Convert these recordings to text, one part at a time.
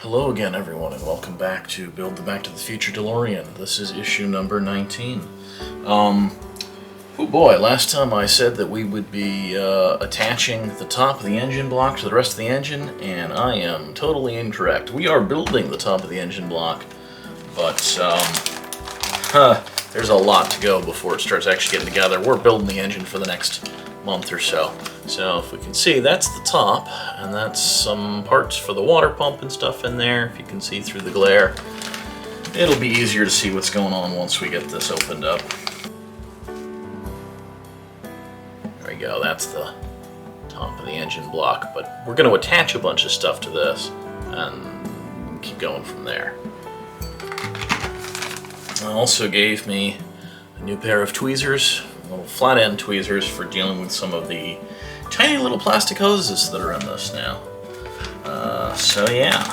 Hello again, everyone, and welcome back to Build the Back to the Future DeLorean. This is issue number 19. Oh boy, last time I said that we would be attaching the top of the engine block to the rest of the engine, and I am totally incorrect. We are building the top of the engine block, but there's a lot to go before it starts actually getting together. We're building the engine for the next month or so. So if we can see, that's the top, and that's some parts for the water pump and stuff in there. If you can see through the glare, it'll be easier to see what's going on once we get this opened up. There we go, that's the top of the engine block, but we're going to attach a bunch of stuff to this and keep going from there. It also gave me a new pair of tweezers, little flat end tweezers for dealing with some of the tiny little plastic hoses that are in this now. So yeah.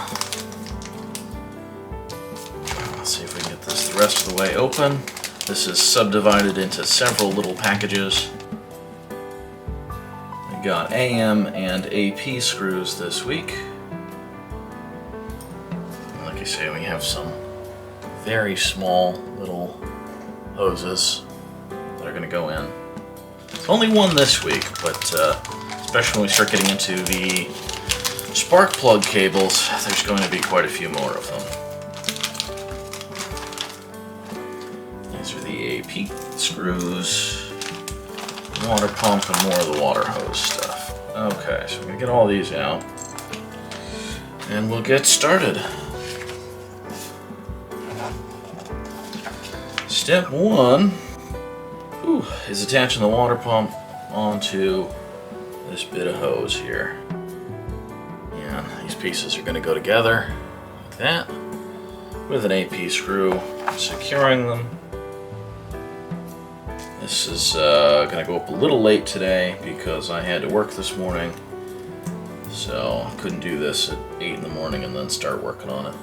Let's see if we can get this the rest of the way open. This is subdivided into several little packages. We got AM and AP screws this week. Like I say, we have some very small little hoses that are going to go in. It's only one this week, but especially when we start getting into the spark plug cables, there's going to be quite a few more of them. These are the AP screws, water pump, and more of the water hose stuff. Okay, so we're going to get all these out, and we'll get started. Step one is attaching the water pump onto this bit of hose here. And these pieces are going to go together like that with an AP screw, securing them. This is going to go up a little late today because I had to work this morning, so I couldn't do this at 8 in the morning and then start working on it.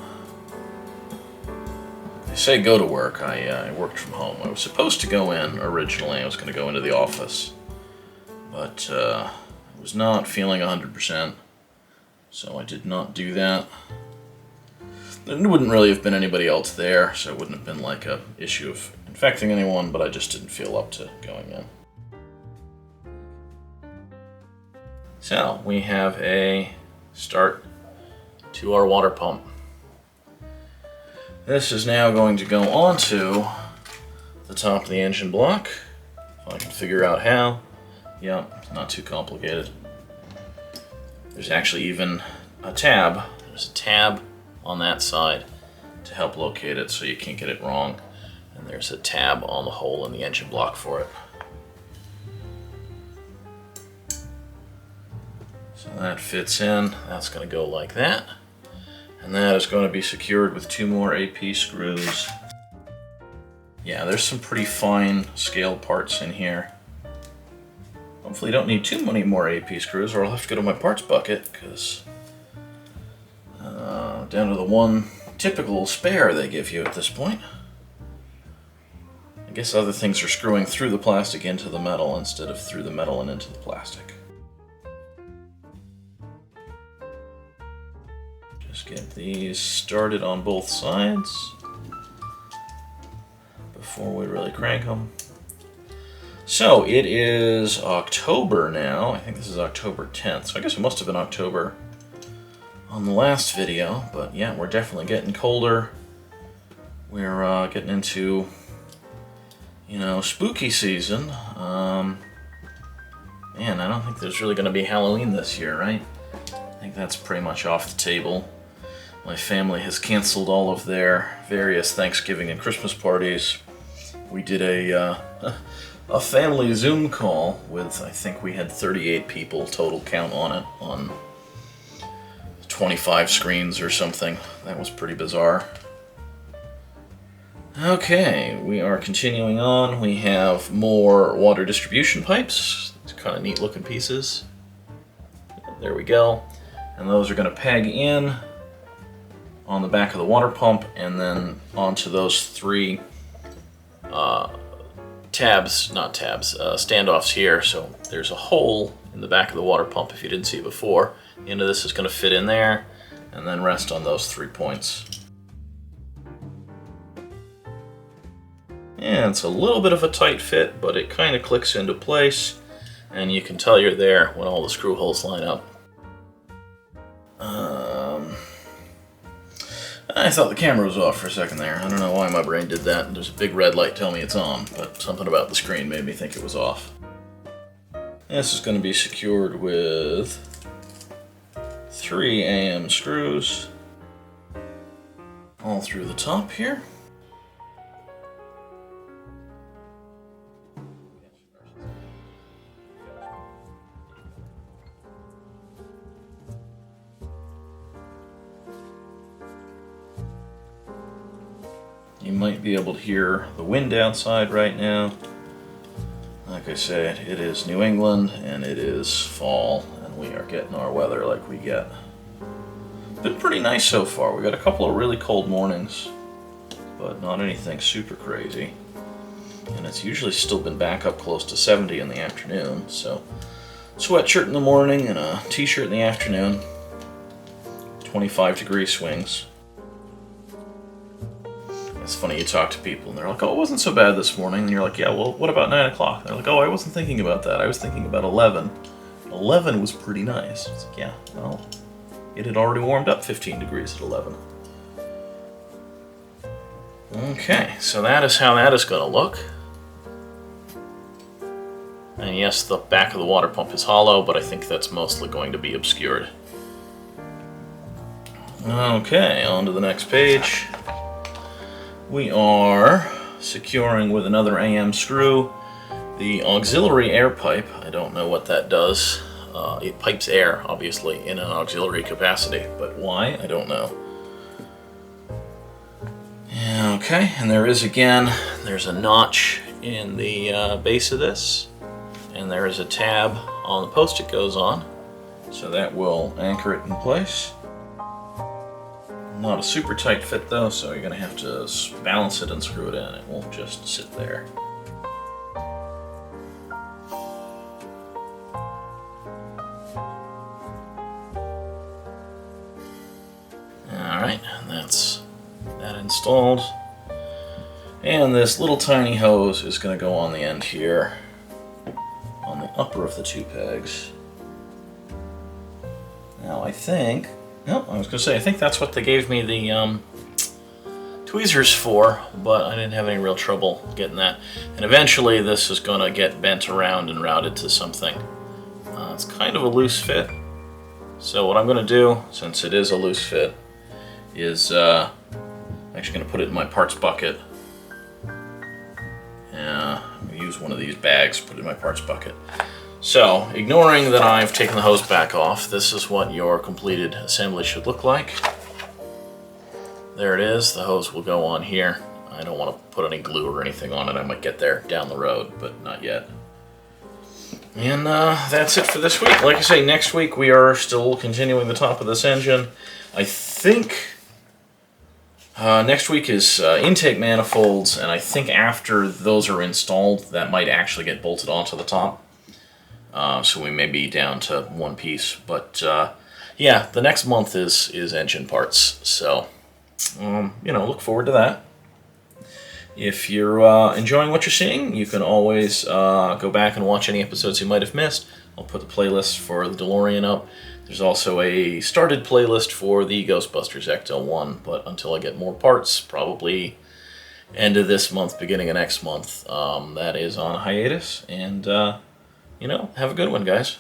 I say go to work, I worked from home. I was supposed to go in originally. I was going to go into the office, but I was not feeling 100%, so I did not do that. There wouldn't really have been anybody else there, so it wouldn't have been like an issue of infecting anyone, but I just didn't feel up to going in. So we have a start to our water pump. This is now going to go onto the top of the engine block. If I can figure out how. Yeah, it's not too complicated. There's actually even a tab. There's a tab on that side to help locate it so you can't get it wrong. And there's a tab on the hole in the engine block for it. So that fits in. That's going to go like that. And that is going to be secured with 2 more AP screws. Yeah, there's some pretty fine scale parts in here. Hopefully you don't need too many more AP screws or I'll have to go to my parts bucket because down to the one typical spare they give you at this point. I guess other things are screwing through the plastic into the metal instead of through the metal and into the plastic. Just get these started on both sides before we really crank them. So it is October now. I think this is October 10th. So I guess it must have been October on the last video. But yeah, we're definitely getting colder. We're getting into, spooky season. Man, I don't think there's really going to be Halloween this year, right? I think that's pretty much off the table. My family has canceled all of their various Thanksgiving and Christmas parties. We did a family Zoom call with, I think we had 38 people total count on it, on 25 screens or something. That was pretty bizarre. Okay, we are continuing on. We have more water distribution pipes. It's kind of neat looking pieces. There we go. And those are going to peg in on the back of the water pump and then onto those 3 standoffs here. So there's a hole in the back of the water pump if you didn't see it before. The end of this is going to fit in there. and then rest on those 3 points. And it's a little bit of a tight fit, but it kind of clicks into place, and you can tell you're there when all the screw holes line up. I thought the camera was off for a second there. I don't know why my brain did that. There's a big red light telling me it's on, but something about the screen made me think it was off. This is going to be secured with 3 AM screws all through the top here. You might be able to hear the wind outside right now. Like I said, it is New England and it is fall, and we are getting our weather like we get. Been pretty nice so far. We got a couple of really cold mornings, but not anything super crazy. And it's usually still been back up close to 70 in the afternoon, so sweatshirt in the morning and a t-shirt in the afternoon. 25-degree swings. It's funny, you talk to people and they're like, oh, it wasn't so bad this morning. And you're like, yeah, well, what about 9 o'clock? They're like, oh, I wasn't thinking about that. I was thinking about 11. 11 was pretty nice. It's like, yeah, well, it had already warmed up 15 degrees at 11. Okay, so that is how that is going to look. And yes, the back of the water pump is hollow, but I think that's mostly going to be obscured. Okay, on to the next page. We are securing with another AM screw the auxiliary air pipe. I don't know what that does. It pipes air, obviously, in an auxiliary capacity, but why? I don't know. Okay, and there's a notch in the base of this, and there is a tab on the post it goes on, so that will anchor it in place. Not a super tight fit though, so you're going to have to balance it and screw it in. It won't just sit there. Alright, that's that installed. And this little tiny hose is going to go on the end here, on the upper of the 2 pegs. Now I think... Nope, I was going to say, I think that's what they gave me the tweezers for, but I didn't have any real trouble getting that. And eventually this is going to get bent around and routed to something. It's kind of a loose fit. So what I'm going to do, since it is a loose fit, is I'm actually going to put it in my parts bucket. I'm going to use one of these bags, put it in my parts bucket. So, ignoring that I've taken the hose back off, this is what your completed assembly should look like. There it is. The hose will go on here. I don't want to put any glue or anything on it. I might get there down the road, but not yet. And that's it for this week. Like I say, next week we are still continuing the top of this engine. I think next week is intake manifolds, and I think after those are installed, that might actually get bolted onto the top. So we may be down to 1 piece, but yeah, the next month is engine parts, so look forward to that. If you're enjoying what you're seeing, you can always go back and watch any episodes you might have missed. I'll put the playlist for the DeLorean up. There's also a started playlist for the Ghostbusters Ecto 1, but until I get more parts, probably end of this month, beginning of next month, that is on hiatus, and have a good one, guys.